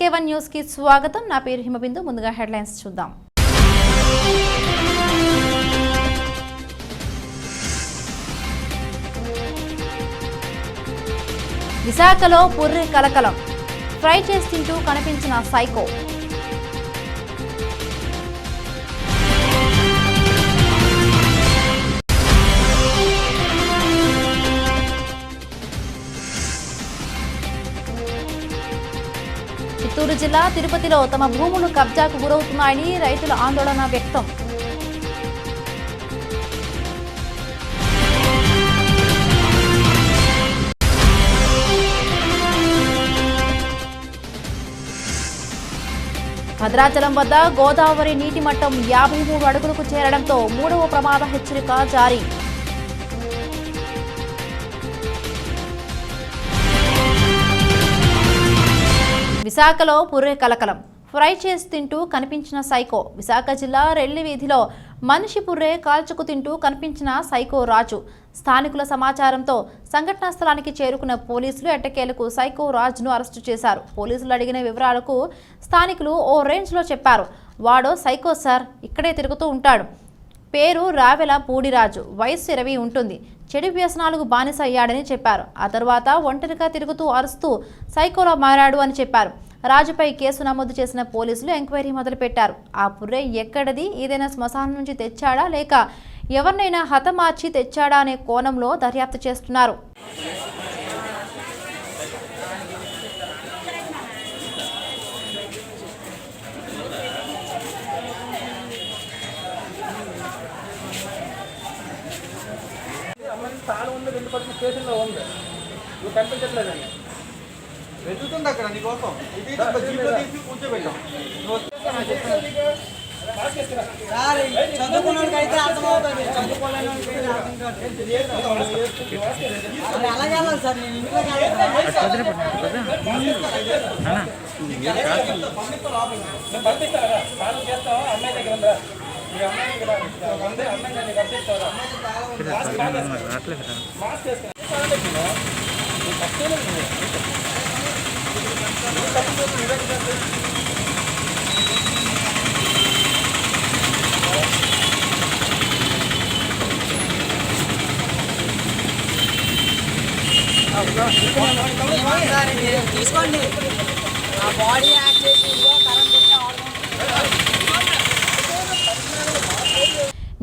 SK1 news కి స్వాగతం. నా పేరు హిమబిందు. ముందుగా హెడ్లైన్స్ చూద్దాం. విశాఖలో పుర్రె కలకలం. ఫ్రై చేసి తింటూ కనిపించిన సైకో. చిత్తూరు జిల్లా తిరుపతిలో తమ భూములు కబ్జాకు గురవుతున్నాయని రైతుల ఆందోళన వ్యక్తం. భద్రాచలం వద్ద గోదావరి నీటి మట్టం 53 అడుగులకు చేరడంతో 3వ ప్రమాద హెచ్చరిక జారీ. విశాఖలో పుర్రె కలకలం. ఫ్రై చేసి తింటూ కనిపించిన సైకో. విశాఖ జిల్లా రెల్లి వీధిలో మనిషి పుర్రె కాల్చుకు తింటూ కనిపించిన సైకో రాజు. స్థానికుల సమాచారంతో సంఘటనా స్థలానికి చేరుకున్న పోలీసులు ఎట్టకేలకు సైకో రాజును అరెస్టు చేశారు. పోలీసులు అడిగిన వివరాలకు స్థానికులు ఓ రేంజ్లో చెప్పారు. వాడో సైకో సార్, ఇక్కడే తిరుగుతూ ఉంటాడు. పేరు రావెల పూడిరాజు, వయస్సు 20 ఉంటుంది. చెడు వ్యసనాలకు బానిస అయ్యాడని చెప్పారు. ఆ తర్వాత ఒంటరిగా తిరుగుతూ అరుస్తూ సైకోలో మారాడు అని చెప్పారు. రాజుపై కేసు నమోదు చేసిన పోలీసులు ఎంక్వైరీ మొదలుపెట్టారు. ఆ పుర్రె ఎక్కడది, ఏదైనా శ్మశానం నుంచి తెచ్చాడా లేక ఎవరినైనా హతమార్చి తెచ్చాడా అనే కోణంలో దర్యాప్తు చేస్తున్నారు. చాలా ఉంది, 2 పట్ల స్టేషన్లో ఉంది. నువ్వు కనిపించట్లేదండి. వెతుకుతుంది అక్కడ నీకోసం. కూర్చోబెట్టాం. చదువుకున్నోడికైతే అర్థమవుతుంది, చదువుకోలేని అలాగే వెళ్ళాలి సార్. నేను ఇంట్లోకి పంపిస్తారా? స్నానం చేస్తావా? అమ్మాయి దగ్గర ఉందా? తీసుకోండి. ఆ బాడీ యాక్ట్ చేసి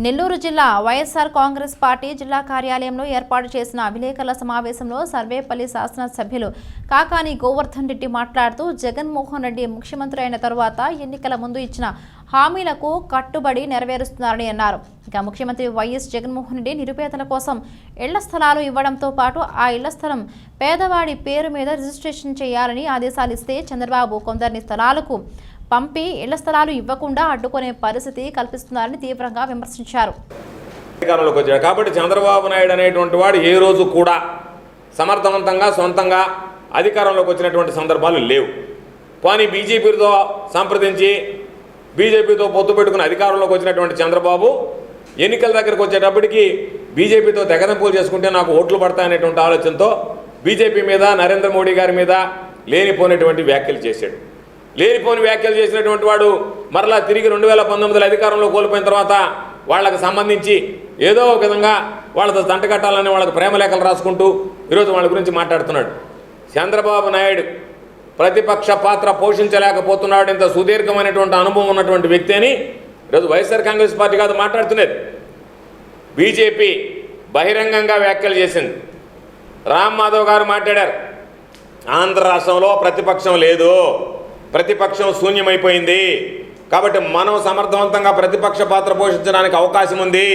నెల్లూరు జిల్లా వైఎస్ఆర్ కాంగ్రెస్ పార్టీ జిల్లా కార్యాలయంలో ఏర్పాటు చేసిన విలేకరుల సమావేశంలో సర్వేపల్లి శాసనసభ్యులు కాకాని గోవర్ధన్ రెడ్డి మాట్లాడుతూ జగన్మోహన్ రెడ్డి ముఖ్యమంత్రి అయిన తరువాత ఎన్నికల ముందు ఇచ్చిన హామీలకు కట్టుబడి నెరవేరుస్తున్నారని అన్నారు. ఇక ముఖ్యమంత్రి వైఎస్ జగన్మోహన్ రెడ్డి నిరుపేదల కోసం ఇళ్ల స్థలాలు ఇవ్వడంతో పాటు ఆ ఇళ్ల స్థలం పేదవాడి పేరు మీద రిజిస్ట్రేషన్ చేయాలని ఆదేశాలు ఇస్తే చంద్రబాబు కొందరిని స్థలాలకు పంపి ఇళ్ల స్థలాలు ఇవ్వకుండా అడ్డుకునే పరిస్థితి కల్పిస్తున్నారని తీవ్రంగా విమర్శించారు. కాబట్టి చంద్రబాబు నాయుడు అనేటువంటి వాడు ఏ రోజు కూడా సమర్థవంతంగా సొంతంగా అధికారంలోకి వచ్చినటువంటి సందర్భాలు లేవు. కానీ బీజేపీతో సంప్రదించి బీజేపీతో పొత్తు పెట్టుకుని అధికారంలోకి వచ్చినటువంటి చంద్రబాబు ఎన్నికల దగ్గరకు వచ్చేటప్పటికి బీజేపీతో తెగదెంపులు చేసుకుంటే నాకు ఓట్లు పడతాయనేటువంటి ఆలోచనతో బీజేపీ మీద నరేంద్ర మోడీ గారి మీద లేనిపోయినటువంటి వ్యాఖ్యలు చేశాడు. లేనిపోని వ్యాఖ్యలు చేసినటువంటి వాడు మరలా తిరిగి 2019 అధికారంలో కోల్పోయిన తర్వాత వాళ్ళకు సంబంధించి ఏదో ఒక విధంగా వాళ్ళతో తంటకట్టాలని వాళ్ళకి ప్రేమలేఖలు రాసుకుంటూ ఈరోజు వాళ్ళ గురించి మాట్లాడుతున్నాడు. చంద్రబాబు నాయుడు ప్రతిపక్ష పాత్ర పోషించలేకపోతున్నాడు. ఇంత సుదీర్ఘమైనటువంటి అనుభవం ఉన్నటువంటి వ్యక్తి అని ఈరోజు వైఎస్ఆర్ కాంగ్రెస్ పార్టీ కాదు మాట్లాడుతున్నది. బీజేపీ బహిరంగంగా వ్యాఖ్యలు చేసింది. రామ్ మాధవ్ గారు మాట్లాడారు. ఆంధ్ర రాష్ట్రంలో ప్రతిపక్షం లేదు, ప్రతిపక్షం శూన్యమైపోయింది. కాబట్టి మనం సమర్థవంతంగా ప్రతిపక్ష పాత్ర పోషించడానికి అవకాశం ఉంది.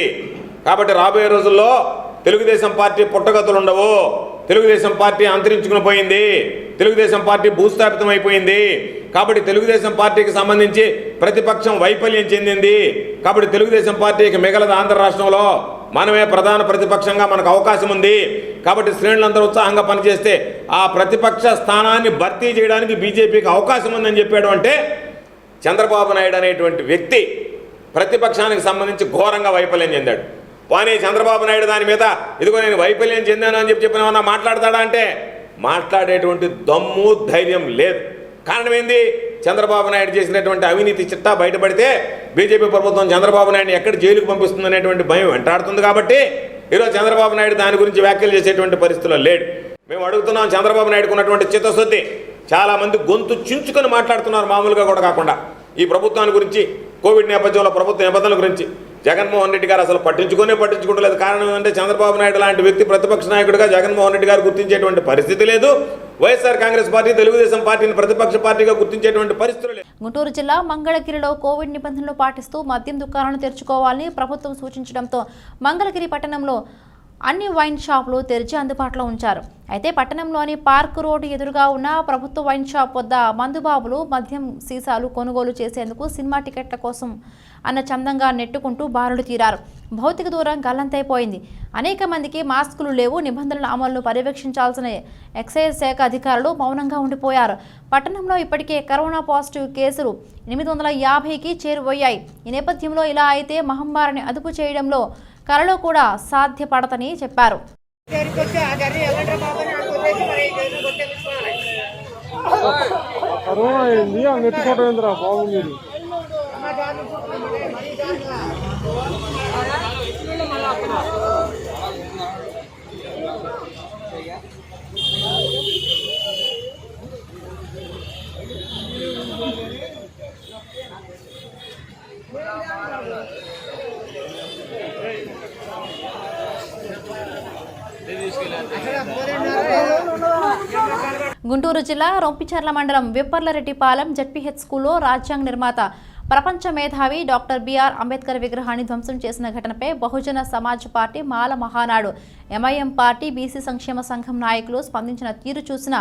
కాబట్టి రాబోయే రోజుల్లో తెలుగుదేశం పార్టీ పుట్టగతులు ఉండవు. తెలుగుదేశం పార్టీ అంతరించుకుని పోయింది. తెలుగుదేశం పార్టీ భూస్థాపితం అయిపోయింది. కాబట్టి తెలుగుదేశం పార్టీకి సంబంధించి ప్రతిపక్షం వైఫల్యం చెందింది. కాబట్టి తెలుగుదేశం పార్టీకి మిగలదు ఆంధ్ర రాష్ట్రంలో. మనమే ప్రధాన ప్రతిపక్షంగా మనకు అవకాశం ఉంది. కాబట్టి శ్రేణులందరూ ఉత్సాహంగా పనిచేస్తే ఆ ప్రతిపక్ష స్థానాన్ని భర్తీ చేయడానికి బీజేపీకి అవకాశం ఉందని చెప్పాడు. అంటే చంద్రబాబు నాయుడు అనేటువంటి వ్యక్తి ప్రతిపక్షానికి సంబంధించి ఘోరంగా వైఫల్యం చెందాడు. కానీ చంద్రబాబు నాయుడు దాని మీద ఇదిగో నేను వైఫల్యం చెందాను అని చెప్పిన మాట్లాడతాడా అంటే మాట్లాడేటువంటి దమ్ము ధైర్యం లేదు. కారణం ఏంది? చంద్రబాబు నాయుడు చేసినటువంటి అవినీతి చిట్టా బయటపడితే బీజేపీ ప్రభుత్వం చంద్రబాబు నాయుడిని ఎక్కడ జైలుకు పంపిస్తుంది అనేటువంటి భయం వెంటాడుతుంది. కాబట్టి ఈరోజు చంద్రబాబు నాయుడు దాని గురించి వ్యాఖ్యలు చేసేటువంటి పరిస్థితుల్లో లేడు. మేము అడుగుతున్నాం, చంద్రబాబు నాయుడుకు ఉన్నటువంటి చిత్తశుద్ధి. చాలామంది గొంతు చించుకొని మాట్లాడుతున్నారు, మామూలుగా కూడా కాకుండా. ఈ ప్రభుత్వాన్ని గురించి, కోవిడ్ నేపథ్యంలో ప్రభుత్వ నిబంధనల గురించి జగన్మోహన్ రెడ్డి గారు అసలు పట్టించుకోవట్లేదు. కారణం ఏంటంటే చంద్రబాబు నాయుడు లాంటి వ్యక్తి ప్రతిపక్ష నాయకుడిగా జగన్మోహన్ రెడ్డి గారు గుర్తించేటువంటి పరిస్థితి లేదు. వైఎస్ఆర్ కాంగ్రెస్ పార్టీ, తెలుగుదేశం పార్టీని ప్రతిపక్ష పార్టీగా గుర్తించేటువంటి పరిస్థితులు లేదు. గుంటూరు జిల్లా మంగళగిరిలో కోవిడ్ నిబంధనలు పాటిస్తూ మద్యం దుకాణాలను తెరుచుకోవాలని ప్రభుత్వం సూచించడంతో మంగళగిరి పట్టణంలో అన్ని వైన్ షాపులు తెరిచి అందుబాటులో ఉంచారు. అయితే పట్టణంలోని పార్క్ రోడ్డు ఎదురుగా ఉన్న ప్రభుత్వ వైన్ షాప్ వద్ద మందుబాబులు మద్యం సీసాలు కొనుగోలు చేసేందుకు సినిమా టికెట్ల కోసం అన్న చందంగా నెట్టుకుంటూ బారులు తీరారు. భౌతిక దూరం గల్లంతైపోయింది. అనేక మందికి మాస్కులు లేవు. నిబంధనల అమలును పర్యవేక్షించాల్సిన ఎక్సైజ్ శాఖ అధికారులు మౌనంగా ఉండిపోయారు. పట్టణంలో ఇప్పటికే కరోనా పాజిటివ్ కేసులు 850కి చేరువయ్యాయి. ఈ నేపథ్యంలో ఇలా అయితే మహమ్మారిని అదుపు చేయడంలో కలలో కూడా సాధ్యపడతని చెప్పారు. గుంటూరు జిల్లా రొంపిచర్ల మండలం విప్పర్లరెడ్డిపాలెం జెడ్పీహెచ్ స్కూల్లో రాజ్యాంగ నిర్మాత ప్రపంచ మేధావి డాక్టర్ బిఆర్ అంబేద్కర్ విగ్రహాన్ని ధ్వంసం చేసిన ఘటనపై బహుజన సమాజ్ పార్టీ, మాల మహానాడు, ఎంఐఎం పార్టీ, బీసీ సంక్షేమ సంఘం నాయకులు స్పందించిన తీరు చూసిన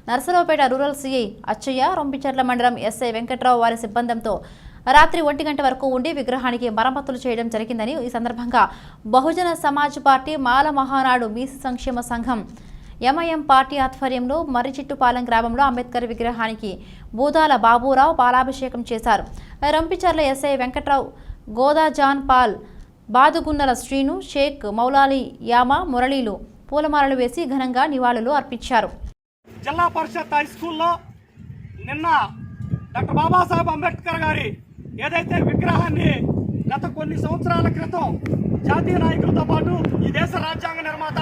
నర్సరావుపేట రూరల్ సీఐ అచ్చయ్య, రొంపిచర్ల మండలం ఎస్ఐ వెంకట్రావు వారి సిబ్బందితో రాత్రి 1 గంట వరకు ఉండి విగ్రహానికి మరమ్మతులు చేయడం జరిగిందని, ఈ సందర్భంగా బహుజన సమాజ్ పార్టీ, మాల మహానాడు, బీసీ సంక్షేమ సంఘం, ఎంఐఎం పార్టీ ఆధ్వర్యంలో మర్రిచిట్టుపాలెం గ్రామంలో అంబేద్కర్ విగ్రహానికి బూదాల బాబురావు పాలాభిషేకం చేశారు. రంపిచర్ల ఎస్ఐ వెంకట్రావు, గోదా జాన్ పాల్, బాదుగున్నల శ్రీను, షేక్ మౌలాలి యామ మురళీలు పూలమాలలు వేసి ఘనంగా నివాళులు అర్పించారు. జిల్లా పరిషత్ హై స్కూల్లో నిన్న డాక్టర్ బాబాసాహెబ్ అంబేద్కర్ గారి ఏదైతే విగ్రహాన్ని గత కొన్ని సంవత్సరాల క్రితం జాతీయ నాయకులతో పాటు ఈ దేశ రాజ్యాంగ నిర్మాత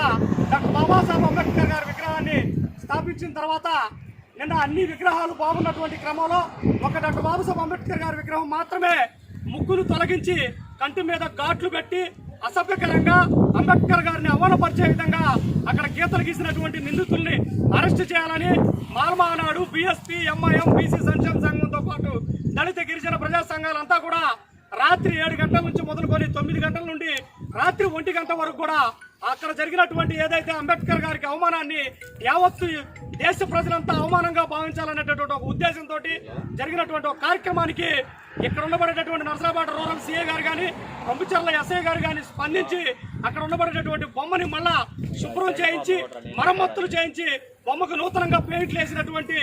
డాక్టర్ బాబాసాహెబ్ అంబేద్కర్ గారి విగ్రహాన్ని స్థాపించిన తర్వాత నిన్న అన్ని విగ్రహాలు బాగున్నటువంటి క్రమంలో ఒక డాక్టర్ బాబాసాహెబ్ అంబేద్కర్ గారి విగ్రహం మాత్రమే ముగ్గులు తొలగించి కంటి మీద ఘాట్లు పెట్టి అసభ్యకరంగా అంబేద్కర్ గారిని అవమానపరిచే విధంగా అక్కడ గీతలు గీసినటువంటి నిందితుల్ని అరెస్టు చేయాలని మాలమానాడు, బీఎస్పీ, ఎంఐఎం, బీసీ సంక్షేమ సంఘంతో పాటు దళిత గిరిజన ప్రజా సంఘాలంతా కూడా రాత్రి 7 గంటల నుంచి మొదలుకొని 9 గంటల నుండి రాత్రి 1 గంట వరకు కూడా అక్కడ జరిగినటువంటి ఏదైతే అంబేద్కర్ గారికి అవమానాన్ని యావత్తు దేశ ప్రజలంతా అవమానంగా భావించాలనేటటువంటి ఒక ఉద్దేశంతో జరిగినటువంటి ఒక కార్యక్రమానికి ఇక్కడ ఉండబడేటటువంటి నర్సరావుపేట రూరల్ సీఏ గారు కానీ, రంపిచర్ల ఎస్ఐ గారు కానీ స్పందించి అక్కడ ఉండబడేటటువంటి బొమ్మని మళ్ళా శుభ్రం చేయించి మరమ్మతులు చేయించి బొమ్మకు నూతనంగా పెయింట్లు వేసినటువంటి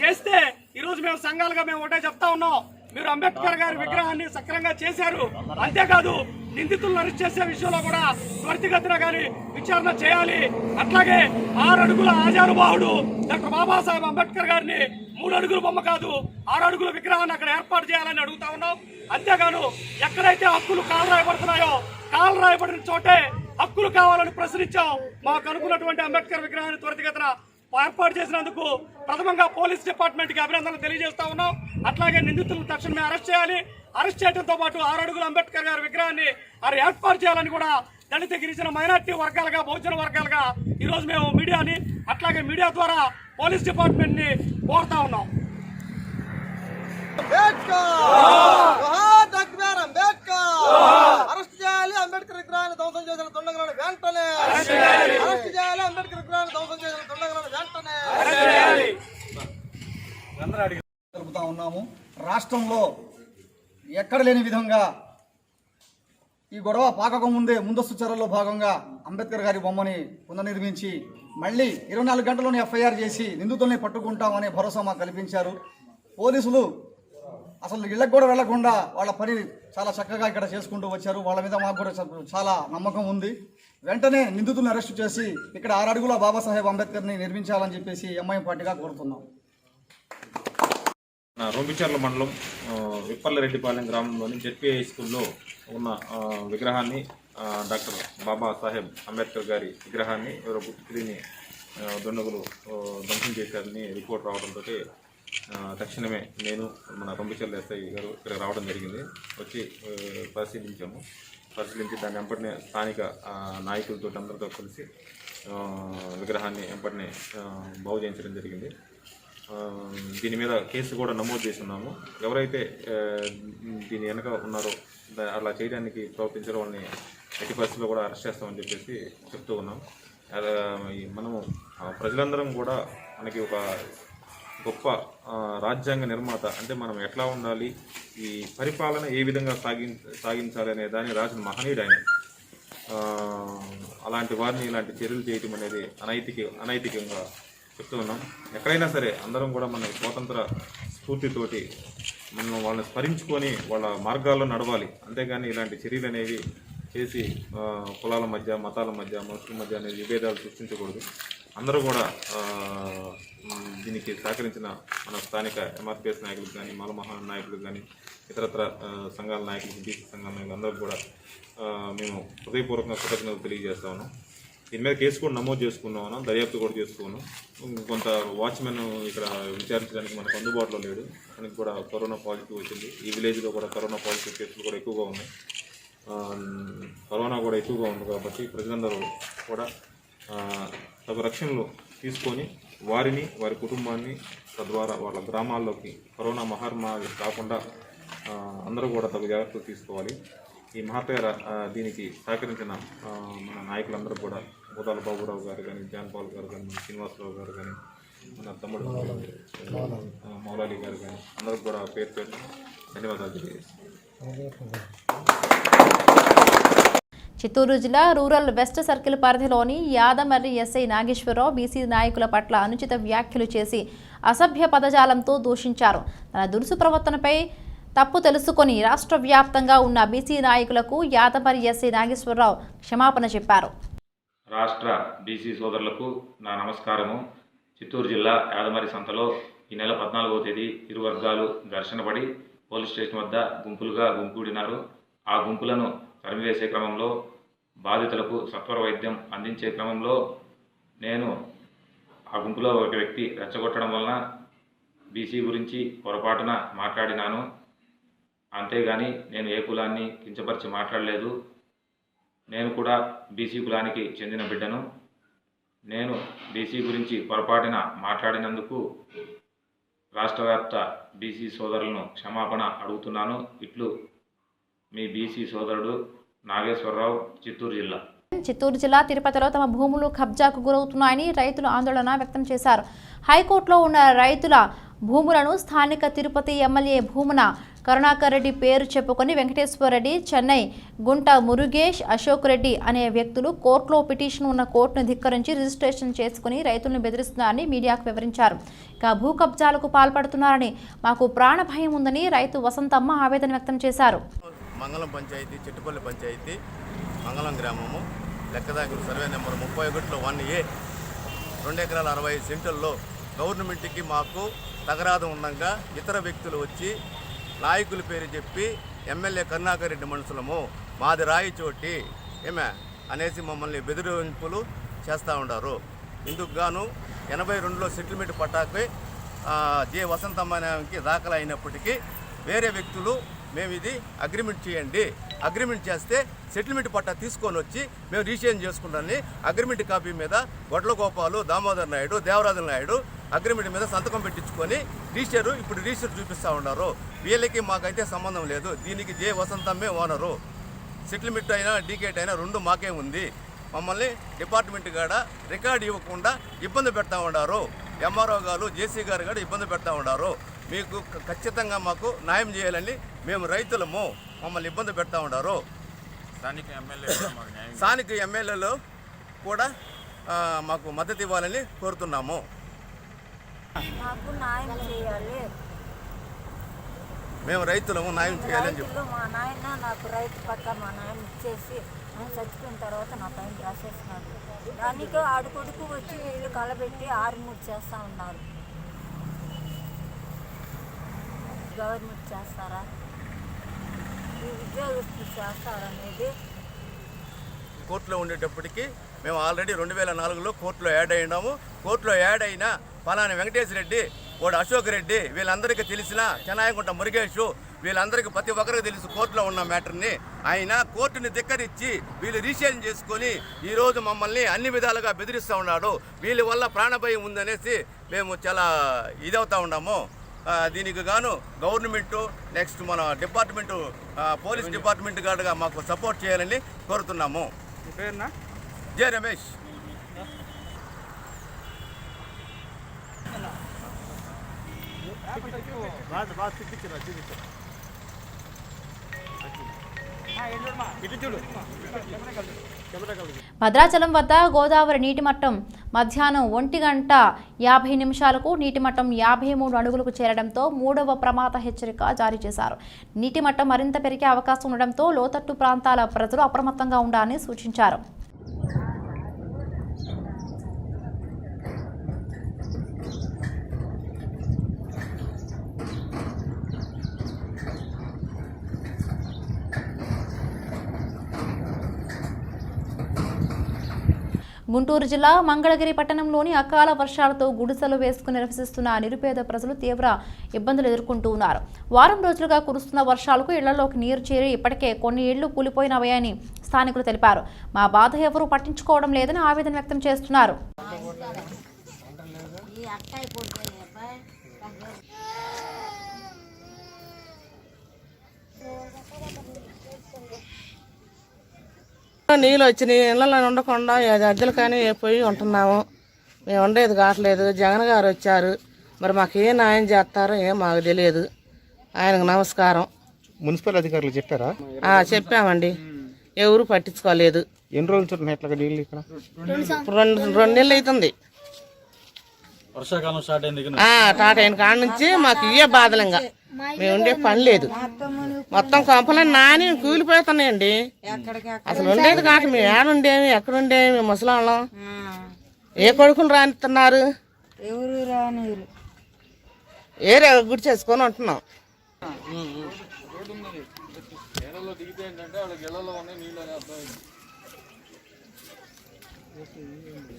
చేస్తే ఈరోజు మేము సంఘాలుగా మేము ఒకటే చెప్తా ఉన్నాం, మీరు అంబేద్కర్ గారి విగ్రహాన్ని సక్రమంగా చేశారు. అంతేకాదు నిందితులను అరెస్ట్ చేసే విషయంలో కూడా త్వరితగతిన కానీ విచారణ చేయాలి. అట్లాగే 6 అడుగుల ఆజానుబాహుడు డాక్టర్ బాబాసాహెబ్ అంబేద్కర్ గారిని 3 అడుగుల బొమ్మ కాదు 6 అడుగుల విగ్రహాన్ని అక్కడ ఏర్పాటు చేయాలని అడుగుతా ఉన్నాం. అంతేగాను ఎక్కడైతే హక్కులు కాలు రాయబడుతున్నాయో కాలు రాయబడిన చోటే హక్కులు కావాలని ప్రశ్నించాం. మాకు అనుకున్నటువంటి అంబేద్కర్ విగ్రహాన్ని త్వరితగతిన ఏర్పాటు చేసినందుకు ప్రథమంగా పోలీస్ డిపార్ట్మెంట్ కి అభినందనలు తెలియజేస్తా ఉన్నాం. అట్లాగే నిందితులను తక్షణమే అరెస్ట్ చేయాలి. అరెస్ట్ చేయడంతో పాటు 6 అడుగుల అంబేద్కర్ గారి విగ్రహాన్ని ఏర్పాటు చేయాలని కూడా దళిత గిరిజన మైనార్టీ వర్గాలుగా, బహుజన వర్గాలుగా ఈరోజు మేము మీడియాని అట్లాగే మీడియా ద్వారా పోలీస్ డిపార్ట్మెంట్ ని కోరుతా ఉన్నాం. అరెస్ట్ చేయాలి, అంబేద్కర్ విగ్రహాన్ని ధ్వంసం చేసిన దుండగులను వెంటనే అరెస్ట్ చేయాలి, అంబేద్కర్ విగ్రహాన్ని ధ్వంసం చేసిన దుండగులను వెంటనే జరుపుతా ఉన్నాము. రాష్ట్రంలో ఎక్కడ లేని విధంగా ఈ గొడవ పాకక ముందే ముందస్తు చర్యల్లో భాగంగా అంబేద్కర్ గారి బొమ్మని పునర్నిర్మించి మళ్ళీ 24 గంటల్లోనే ఎఫ్ఐఆర్ చేసి నిందితుల్ని పట్టుకుంటామనే భరోసా మాకు కల్పించారు. పోలీసులు అసలు ఇళ్లకు కూడా వెళ్లకుండా వాళ్ళ పని చాలా చక్కగా ఇక్కడ చేసుకుంటూ వచ్చారు. వాళ్ళ మీద మాకు కూడా చాలా నమ్మకం ఉంది. వెంటనే నిందితులను అరెస్టు చేసి ఇక్కడ 6 అడుగుల బాబాసాహెబ్ అంబేద్కర్ని నిర్మించాలని చెప్పేసి ఎంఐఎం పార్టీగా కోరుతున్నాం. రొంపిచర్ల మండలం విప్పలరెడ్డిపాలెం గ్రామంలోని జెడ్పీఐ స్కూల్లో ఉన్న విగ్రహాన్ని డాక్టర్ బాబాసాహెబ్ అంబేద్కర్ గారి విగ్రహాన్ని ఎవరో గుర్తుని దుండగులు ధ్వంసం చేశారని రిపోర్ట్ రావడంతో తక్షణమే నేను మన రొంపిచర్ల ఎస్ఐ గారు ఇక్కడ రావడం జరిగింది. వచ్చి పరిశీలించి దాన్ని వెంపటినే స్థానిక నాయకులతో అందరితో కలిసి విగ్రహాన్ని వెంపటినే బాగు చేయించడం జరిగింది. దీని మీద కేసు కూడా నమోదు చేస్తున్నాము. ఎవరైతే దీని వెనక ఉన్నారో అలా చేయడానికి ప్రవర్తించడం వాళ్ళని ఎట్టి పరిస్థితుల్లో కూడా అరెస్ట్ చేస్తామని చెప్పేసి చెప్తూ ఉన్నాం. మనము ప్రజలందరం కూడా మనకి ఒక గొప్ప రాజ్యాంగ నిర్మాత అంటే మనం ఎట్లా ఉండాలి, ఈ పరిపాలన ఏ విధంగా సాగించాలి అనే దాన్ని రాసిన మహనీయుడు ఆయన. అలాంటి వారిని ఇలాంటి చర్యలు చేయటం అనేది అనైతికంగా చెప్తూ ఉన్నాం. ఎక్కడైనా సరే అందరం కూడా మన స్వాతంత్ర స్ఫూర్తితోటి మనం వాళ్ళని స్మరించుకొని వాళ్ళ మార్గాల్లో నడవాలి. అంతేగాని ఇలాంటి చర్యలు అనేవి చేసి కులాల మధ్య, మతాల మధ్య, మనుషుల మధ్య అనేది విభేదాలు సృష్టించకూడదు. అందరూ కూడా దీనికి సహకరించిన మన స్థానిక ఎంఆర్పిఎస్ నాయకులకు కానీ, మాలమహా నాయకులకు కానీ, ఇతరత్ర సంఘాల నాయకులకు, బీసీ సంఘాల నాయకులు అందరూ కూడా మేము హృదయపూర్వకంగా కృతజ్ఞతలు తెలియజేస్తా ఉన్నాం. దీని మీద కేసు కూడా నమోదు చేసుకున్నాం, దర్యాప్తు కూడా చేసుకున్నాం. కొంత వాచ్మెన్ ఇక్కడ విచారించడానికి మనకు అందుబాటులో లేడు. మనకి కూడా కరోనా పాజిటివ్ వచ్చింది. ఈ విలేజ్లో కూడా కరోనా పాజిటివ్ కేసులు కూడా ఎక్కువగా ఉన్నాయి. కరోనా కూడా ఎక్కువగా ఉంది కాబట్టి ప్రజలందరూ కూడా తగు రక్షణలు తీసుకొని వారిని, వారి కుటుంబాన్ని, తద్వారా వాళ్ళ గ్రామాల్లోకి కరోనా మహమ్మారి కాకుండా అందరూ కూడా తగు జాగ్రత్తలు తీసుకోవాలి. ఈ మహత్తర దీనికి సహకరించిన మన నాయకులందరూ కూడా బోదాల బాబురావు గారు కానీ, జాన్ పాల్ గారు కానీ, మన శ్రీనివాసరావు గారు కానీ, మన తమ్ముడు మౌలాలి గారు కానీ అందరూ కూడా పేరు పేరు ధన్యవాదాలు తెలియజేస్తాను. చిత్తూరు జిల్లా రూరల్ వెస్ట్ సర్కిల్ పరిధిలోని యాదమర్రి ఎస్ఐ నాగేశ్వరరావు బీసీ నాయకుల పట్ల అనుచిత వ్యాఖ్యలు చేసి అసభ్య పదజాలంతో దూషించారు. తన దురుసు ప్రవర్తనపై తప్పు తెలుసుకొని రాష్ట్ర వ్యాప్తంగా ఉన్న బీసీ నాయకులకు యాదమర్రి ఎస్ఐ నాగేశ్వరరావు క్షమాపణ చెప్పారు. రాష్ట్ర బీసీ సోదరులకు నా నమస్కారము. చిత్తూరు జిల్లా యాదమర్రి సంతలో ఈ నెల 14వ తేదీ ఇరు వర్గాలు ఘర్షణ పడి పోలీస్ స్టేషన్ వద్ద గుంపులుగా గుంపుడినారు. ఆ గుంపులను తరిమివేసే క్రమంలో, బాధితులకు సత్వర వైద్యం అందించే క్రమంలో నేను ఆ గుంపులో ఒక వ్యక్తి రెచ్చగొట్టడం వలన బీసీ గురించి పొరపాటున మాట్లాడినాను. అంతేగాని నేను ఏ కులాన్ని కించపరిచి మాట్లాడలేదు. నేను కూడా బీసీ కులానికి చెందిన బిడ్డను. నేను బీసీ గురించి పొరపాటున మాట్లాడినందుకు రాష్ట్ర వ్యాప్త బీసీ సోదరులను క్షమాపణ అడుగుతున్నాను. ఇట్లు మీ బీసీ సోదరుడు నాగేశ్వరరావు, చిత్తూరు జిల్లా. చిత్తూరు జిల్లా తిరుపతిలో తమ భూములు కబ్జాకు గురవుతున్నాయని రైతులు ఆందోళన వ్యక్తం చేశారు. హైకోర్టులో ఉన్న రైతుల భూములను స్థానిక తిరుపతి ఎమ్మెల్యే భూమున కరుణాకర్ రెడ్డి పేరు చెప్పుకొని వెంకటేశ్వర రెడ్డి, చెన్నై గుంట మురుగేష్, అశోక్ రెడ్డి అనే వ్యక్తులు కోర్టులో పిటిషన్ ఉన్న కోర్టును ధిక్కరించి రిజిస్ట్రేషన్ చేసుకుని రైతులను బెదిరిస్తున్నారని మీడియాకు వివరించారు. ఇక భూ కబ్జాలకు పాల్పడుతున్నారని, మాకు ప్రాణ భయం ఉందని రైతు వసంతమ్మ ఆవేదన వ్యక్తం చేశారు. మంగళం పంచాయతీ, చెట్టుపల్లి పంచాయతీ, మంగళం గ్రామము, లెక్కదాగురు సర్వే నెంబర్ 31లో 1A 2 ఎకరాల 60 సెంటుల్లో గవర్నమెంట్కి మాకు తగరాదు ఉండగా ఇతర వ్యక్తులు వచ్చి నాయకుల పేరు చెప్పి ఎమ్మెల్యే కరుణాకర్ రెడ్డి మనుషులము మాది రాయి చోటి ఏమే అనేసి మమ్మల్ని బెదిరింపులు చేస్తూ ఉన్నారు. ఇందుకు గాను 82లో సెటిల్మెంట్ పట్టాపై జే వసంతమ్మకి దాఖలు అయినప్పటికీ వేరే వ్యక్తులు మేము ఇది అగ్రిమెంట్ చేయండి, అగ్రిమెంట్ చేస్తే సెటిల్మెంట్ పట్టా తీసుకొని వచ్చి మేము రిజిస్ట్రేషన్ చేసుకుంటామని అగ్రిమెంట్ కాపీ మీద గొడ్ల గోపాలు, దామోదర్ నాయుడు, దేవరాజు నాయుడు అగ్రిమెంట్ మీద సంతకం పెట్టించుకొని ఇప్పుడు రిజిస్టర్ చూపిస్తూ ఉన్నారు. వీళ్ళకి మాకైతే సంబంధం లేదు. దీనికి జే వసంతమ్మే ఓనరు. సెటిల్మెంట్ అయినా డీకేట్ అయినా రెండు మాకే ఉంది. మమ్మల్ని డిపార్ట్మెంట్ కాడ రికార్డు ఇవ్వకుండా ఇబ్బంది పెడతా ఉన్నారు. ఎంఆర్ఓ గారు, జేసీ గారు కూడా ఇబ్బంది పెడతా ఉన్నారు. మీకు ఖచ్చితంగా మాకు న్యాయం చేయాలని మేము రైతులము, మమ్మల్ని ఇబ్బంది పెడతా ఉన్నారు. స్థానిక ఎమ్మెల్యేలు కూడా మాకు మద్దతు ఇవ్వాలని కోరుతున్నాము. మాకు న్యాయం చేయాలి. మేము రైతులము, న్యాయం చేయాలని చెప్పి మా నాయన నాకు రైతు పట్ట మా నాయన ఇచ్చేసి నేను చచ్చిపోయిన తర్వాత నా పైన రాసేస్తున్నారు. దానికి ఆడు కొడుకు వచ్చి వీళ్ళు కలబెట్టి 6-3 చేస్తూ ఉన్నారు. గవర్నమెంట్ చేస్తారా, ఈ ఉద్యోగస్తులు చేస్తారనేది. కోర్టులో ఉండేటప్పటికి మేము ఆల్రెడీ 2004లో కోర్టులో యాడ్ అయినాము. కోర్టులో యాడ్ అయిన పలాని వెంకటేశ్వర రెడ్డి, వాడు అశోక్ రెడ్డి, వీళ్ళందరికీ తెలిసిన చెన్నాయకుంట మురుగేష్, వీళ్ళందరికీ ప్రతి ఒక్కరికి తెలుసు కోర్టులో ఉన్న మ్యాటర్ని. ఆయన కోర్టుని ధిక్కరించి వీళ్ళు రీషేన్ చేసుకొని ఈరోజు మమ్మల్ని అన్ని విధాలుగా బెదిరిస్తూ ఉన్నాడు. వీళ్ళ వల్ల ప్రాణభయం ఉందనేసి మేము చాలా ఇదవుతూ ఉన్నాము. దీనికి గాను గవర్నమెంటు, నెక్స్ట్ మన డిపార్ట్మెంటు, పోలీస్ డిపార్ట్మెంట్ గారుగా మాకు సపోర్ట్ చేయాలని కోరుతున్నాము. జే రమేష్. భద్రాచలం వద్ద గోదావరి నీటి మట్టం మధ్యాహ్నం 1:50 నీటి మట్టం 53 అడుగులకు చేరడంతో 3వ ప్రమాద హెచ్చరిక జారీ చేశారు. నీటి మట్టం మరింత పెరిగే అవకాశం ఉండడంతో లోతట్టు ప్రాంతాల ప్రజలు అప్రమత్తంగా ఉండాలని సూచించారు. గుంటూరు జిల్లా మంగళగిరి పట్టణంలోని అకాల వర్షాలతో గుడిసెలు వేసుకుని నివసిస్తున్న నిరుపేద ప్రజలు తీవ్ర ఇబ్బందులు ఎదుర్కొంటూ ఉన్నారు. వారం రోజులుగా కురుస్తున్న వర్షాలకు ఇళ్లలోకి నీరు చేరి ఇప్పటికే కొన్ని ఇళ్లు కూలిపోయినవని స్థానికులు తెలిపారు. మా బాధ ఎవరూ పట్టించుకోవడం లేదని ఆవేదన వ్యక్తం చేస్తున్నారు. నీళ్ళు వచ్చి ఇళ్ళలో ఉండకుండా అద్దెలు కానీ పోయి ఉంటున్నాము. మేము ఉండేది కావట్లేదు. జగన్ గారు వచ్చారు, మరి మాకు ఏ న్యాయం చేస్తారో ఏం మాకు తెలియదు. ఆయనకు నమస్కారం. మున్సిపల్ అధికారులు చెప్పారా? చెప్పామండి, ఎవరు పట్టించుకోలేదు. ఎన్ని రోజులు చూడండి ఎట్లా నీళ్ళు ఇక్కడ? 2 నెలలు అవుతుంది. వర్షాకాలం స్టార్ట్ అయింది. స్టార్ట్ అయిన కాడ నుంచి మాకు ఇవే బాధలంగా. మేము ఉండే పని లేదు. మొత్తం కొంపలని నాని కూలిపోతున్నాయండి. అసలు ఉండేది కాక మేము ఏడుండేమి, ఎక్కడుండేమి, ముసలాళ్ళం. ఏ కొడుకులు రానిస్తున్నారు, ఏరే గుడి చేసుకొని ఉంటున్నాం.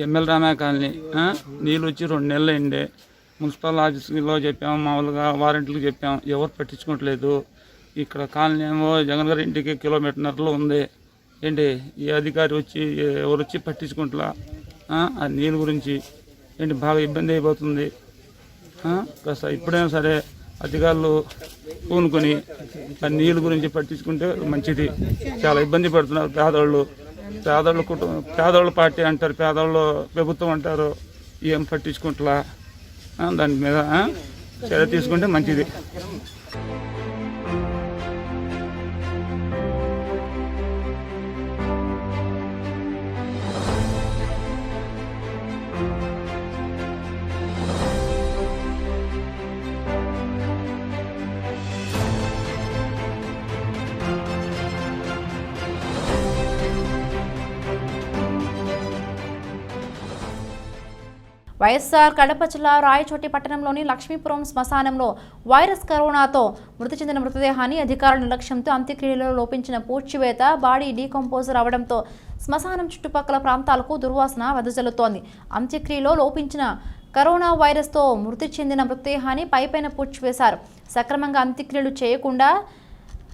ఎమ్మెల్యే రామా కాలనీ నీళ్ళు వచ్చి 2 నెలలు అయింది. మున్సిపల్ ఆఫీసులో చెప్పాము, మామూలుగా వారంటీలకు చెప్పాము, ఎవరు పట్టించుకోవట్లేదు. ఇక్కడ కాలనీ ఏమో జగన్ గారి ఇంటికి కిలోమీటర్నరలో ఉంది. ఏంటి ఈ అధికారి వచ్చి ఎవరు వచ్చి పట్టించుకుంటా ఆ నీళ్ళ గురించి ఏంటి బాగా ఇబ్బంది అయిపోతుంది. కాస్త ఇప్పుడైనా సరే అధికారులు పూనుకొని ఆ నీళ్ళ గురించి పట్టించుకుంటే మంచిది. చాలా ఇబ్బంది పడుతున్నారు పేదవాళ్ళు. పేదవాళ్ళ పార్టీ అంటారు, పేదవాళ్ళు ప్రభుత్వం అంటారు, ఏం పట్టించుకుంటా. దాని మీద చర్య తీసుకుంటే మంచిది. వైఎస్ఆర్ కడప జిల్లా రాయచోటి పట్టణంలోని లక్ష్మీపురం శ్మశానంలో వైరస్ కరోనాతో మృతి చెందిన మృతదేహాన్ని అధికారుల నిర్లక్ష్యంతో అంత్యక్రియలలో లోపించిన పూడ్చివేత, బాడీ డీకంపోజర్ అవడంతో శ్మశానం చుట్టుపక్కల ప్రాంతాలకు దుర్వాసన వెదజల్లుతోంది. అంత్యక్రియలో లోపించిన కరోనా వైరస్తో మృతి చెందిన మృతదేహాన్ని పైపైన పూడ్చివేశారు. సక్రమంగా అంత్యక్రియలు చేయకుండా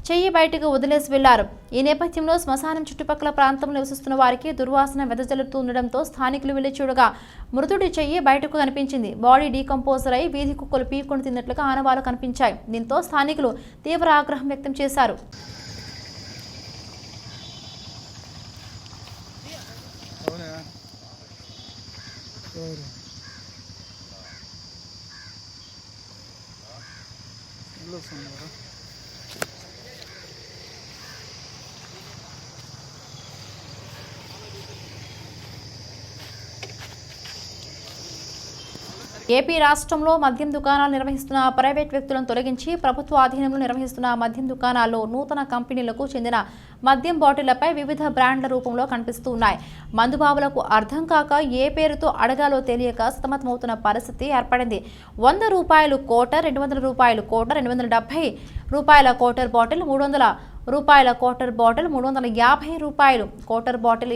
చెయ్యి బయటకు వదిలేసి వెళ్లారు. ఈ నేపథ్యంలో శ్మశానం చుట్టుపక్కల ప్రాంతంలో నివసిస్తున్న వారికి దుర్వాసన వెదజల్లుతుండడంతో స్థానికులు వెళ్లి చూడగా మృతుడి చెయ్యి బయటకు కనిపించింది. బాడీ డీకంపోజర్ అయి వీధి కుక్కలు పీక్కొని తిన్నట్లుగా ఆనవాళ్లు కనిపించాయి. దీంతో స్థానికులు తీవ్ర ఆగ్రహం వ్యక్తం చేశారు. ఏపీ రాష్ట్రంలో మద్యం దుకాణాలు నిర్వహిస్తున్న ప్రైవేట్ వ్యక్తులను తొలగించి ప్రభుత్వ ఆధీనంలో నిర్వహిస్తున్న మద్యం దుకాణాల్లో నూతన కంపెనీలకు చెందిన మద్యం బాటిళ్లపై వివిధ బ్రాండ్ల రూపంలో కనిపిస్తూ ఉన్నాయి. మందుబాబులకు అర్థం కాక ఏ పేరుతో అడగాలో తెలియక సతమతమవుతున్న పరిస్థితి ఏర్పడింది. 100 రూపాయలు కోటర్, 200 రూపాయలు కోటర్, 270 రూపాయల కోటర్ బాటిల్, 300 రూపాయల కోటర్ బాటిల్, 350 రూపాయలు కోటర్ బాటిల్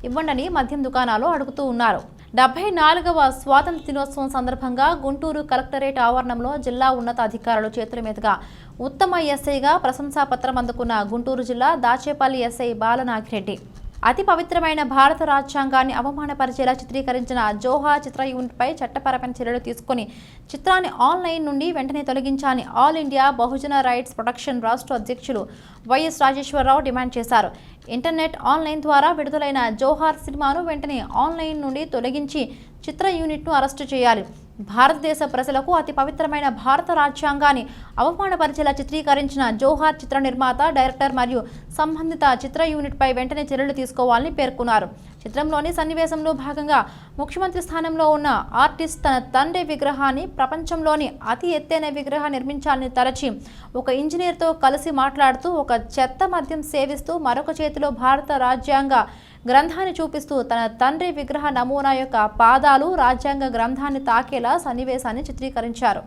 ఇవ్వండని మద్యం దుకాణాలు అడుగుతూ ఉన్నారు. 74వ స్వాతంత్ర్య దినోత్సవం సందర్భంగా గుంటూరు కలెక్టరేట్ ఆవరణంలో జిల్లా ఉన్నత అధికారుల చేతుల మీదుగా ఉత్తమ ఎస్ఐగా ప్రశంసాపత్రం అందుకున్న గుంటూరు జిల్లా దాచేపల్లి ఎస్ఐ బాలనాగిరెడ్డి అతి పవిత్రమైన భారత రాజ్యాంగాన్ని అవమానపరిచేలా చిత్రీకరించిన జోహార్ చిత్ర యూనిట్పై చట్టపరమైన చర్యలు తీసుకుని చిత్రాన్ని ఆన్లైన్ నుండి వెంటనే తొలగించాలని ఆల్ ఇండియా బహుజన రైట్స్ ప్రొటెక్షన్ రాష్ట్ర అధ్యక్షులు వైఎస్ రాజేశ్వరరావు డిమాండ్ చేశారు. ఇంటర్నెట్ ఆన్లైన్ ద్వారా విడుదలైన జోహార్ సినిమాను వెంటనే ఆన్లైన్ నుండి తొలగించి చిత్ర యూనిట్ను అరెస్టు చేయాలి. భారతదేశ ప్రజలకు అతి పవిత్రమైన భారత రాజ్యాంగాన్ని అవమానపరిచేలా చిత్రీకరించిన జోహార్ చిత్ర నిర్మాత, డైరెక్టర్ మరియు సంబంధిత చిత్ర యూనిట్పై వెంటనే చర్యలు తీసుకోవాలని పేర్కొన్నారు. చిత్రంలోని సన్నివేశంలో భాగంగా ముఖ్యమంత్రి స్థానంలో ఉన్న ఆర్టిస్ట్ తన తండ్రి విగ్రహాన్ని ప్రపంచంలోని అతి ఎత్తైన విగ్రహం నిర్మించాలని తలచి ఒక ఇంజనీర్తో కలిసి మాట్లాడుతూ ఒక చెత్త మద్యం సేవిస్తూ మరొక చేతిలో భారత రాజ్యాంగ గ్రంథాన్ని చూపిస్తూ తన తండ్రి విగ్రహ నమూనా యొక్క పాదాలు రాజ్యాంగ గ్రంథాన్ని తాకేలా సన్నివేశాన్ని చిత్రీకరించారు.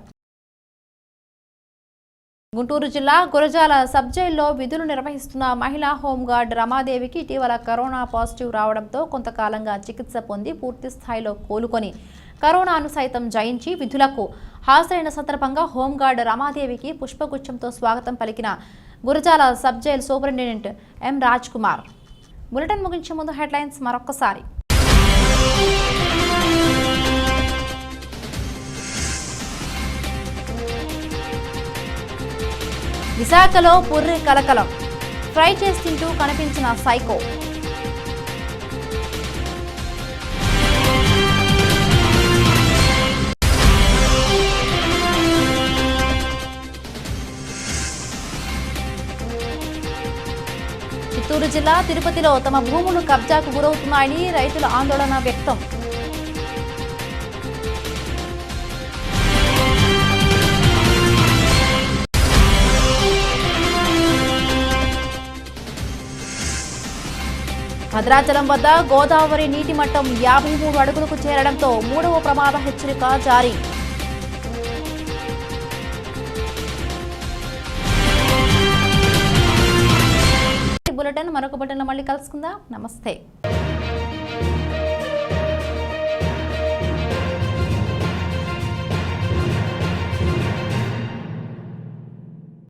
గుంటూరు జిల్లా గురజాల సబ్ జైల్లో విధులు నిర్వహిస్తున్న మహిళా హోంగార్డ్ రమాదేవికి ఇటీవల కరోనా పాజిటివ్ రావడంతో కొంతకాలంగా చికిత్స పొంది పూర్తి స్థాయిలో కోలుకొని కరోనాను సైతం జయించి విధులకు హాజరైన సందర్భంగా హోంగార్డ్ రమాదేవికి పుష్పగుచ్చంతో స్వాగతం పలికిన Gurajala sub jail superintendent M Raj Kumar. Bulletin ముగించే ముందు హెడ్లైన్స్ మరొక్కసారి. విశాఖలో పుర్రె కలకలం, ఫ్రై చేసి తింటూ కనిపించిన సైకో. చిత్తూరు జిల్లా తిరుపతిలో తమ భూములు కబ్జాకు గురవుతున్నాయని రైతుల ఆందోళన వ్యక్తం. భద్రాచలం వద్ద గోదావరి నీటి మట్టం 53 అడుగులకు చేరడంతో 3వ ప్రమాద హెచ్చరిక జారీ. బులెటిన్ మరొక బులెటిన్లో మళ్ళీ కలుసుకుందాం. నమస్తే.